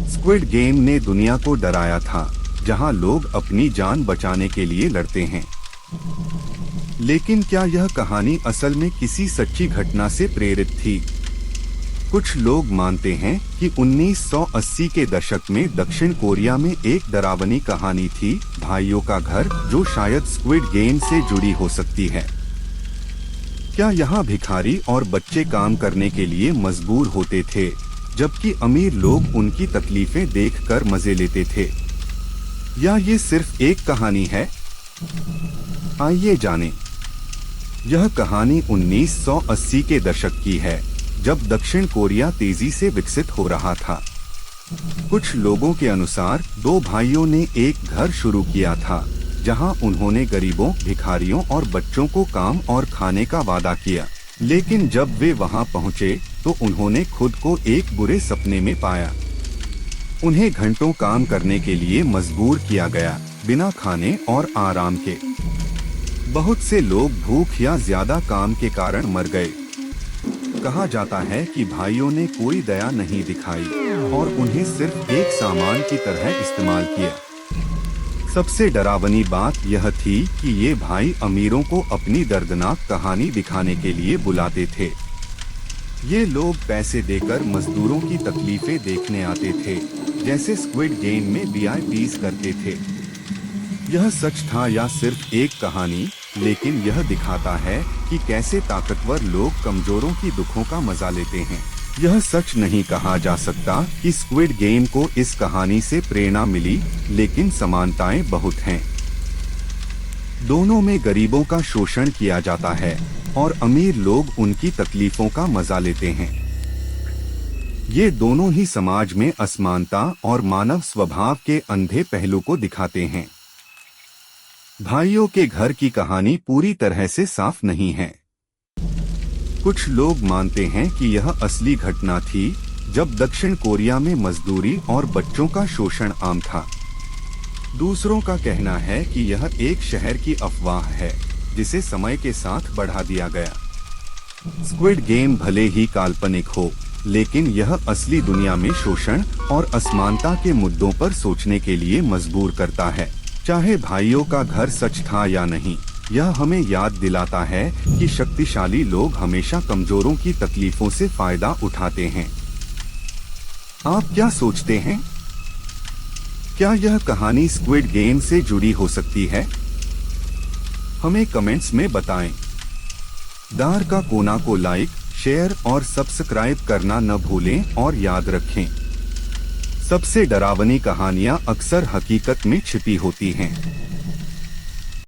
Squid game ने दुनिया को डराया था, जहां लोग अपनी जान बचाने के लिए लड़ते हैं। लेकिन क्या यह कहानी असल में किसी सच्ची घटना से प्रेरित थी? कुछ लोग मानते हैं कि 1980 के दशक में दक्षिण कोरिया में एक डरावनी कहानी थी, भाइयों का घर, जो शायद स्क्विड गेम से जुड़ी हो सकती है। क्या यहाँ भिखारी और बच्चे काम करने के लिए मजबूर होते थे, जबकि अमीर लोग उनकी तकलीफें देखकर मजे लेते थे? या ये सिर्फ एक कहानी है? आइए जानें। यह कहानी 1980 के दशक की है, जब दक्षिण कोरिया तेजी से विकसित हो रहा था। कुछ लोगों के अनुसार दो भाइयों ने एक घर शुरू किया था, जहां उन्होंने गरीबों, भिखारियों और बच्चों को काम और खाने का वादा किया। लेकिन जब वे वहां पहुंचे तो उन्होंने खुद को एक बुरे सपने में पाया। उन्हें घंटों काम करने के लिए मजबूर किया गया, बिना खाने और आराम के। बहुत से लोग भूख या ज्यादा काम के कारण मर गए। कहा जाता है कि भाइयों ने कोई दया नहीं दिखाई और उन्हें सिर्फ एक सामान की तरह इस्तेमाल किया। सबसे डरावनी बात यह थी कि ये भाई अमीरों को अपनी दर्दनाक कहानी दिखाने के लिए बुलाते थे। ये लोग पैसे देकर मजदूरों की तकलीफें देखने आते थे, जैसे स्क्विड गेम में वीआईपीज़ करते थे। यह सच था या सिर्फ एक कहानी, लेकिन यह दिखाता है कि कैसे ताकतवर लोग कमजोरों की दुखों का मजा लेते हैं। यह सच नहीं कहा जा सकता कि स्क्विड गेम को इस कहानी से प्रेरणा मिली, लेकिन समानताएं बहुत हैं। दोनों में गरीबों का शोषण किया जाता है और अमीर लोग उनकी तकलीफों का मजा लेते हैं। ये दोनों ही समाज में असमानता और मानव स्वभाव के अंधे पहलू को दिखाते हैं। भाइयों के घर की कहानी पूरी तरह से साफ नहीं है। कुछ लोग मानते हैं कि यह असली घटना थी, जब दक्षिण कोरिया में मजदूरी और बच्चों का शोषण आम था। दूसरों का कहना है कि यह एक शहर की अफवाह है, जिसे समय के साथ बढ़ा दिया गया। स्क्विड गेम भले ही काल्पनिक हो, लेकिन यह असली दुनिया में शोषण और असमानता के मुद्दों पर सोचने के लिए मजबूर करता है। चाहे भाइयों का घर सच था या नहीं, यह हमें याद दिलाता है कि शक्तिशाली लोग हमेशा कमजोरों की तकलीफों से फायदा उठाते हैं। आप क्या सोचते हैं? क्या यह कहानी स्क्विड गेम से जुड़ी हो सकती है? हमें कमेंट्स में बताएं। दार का कोना को लाइक, शेयर और सब्सक्राइब करना न भूलें और याद रखें, सबसे डरावनी कहानियां अक्सर हकीकत में छिपी होती हैं।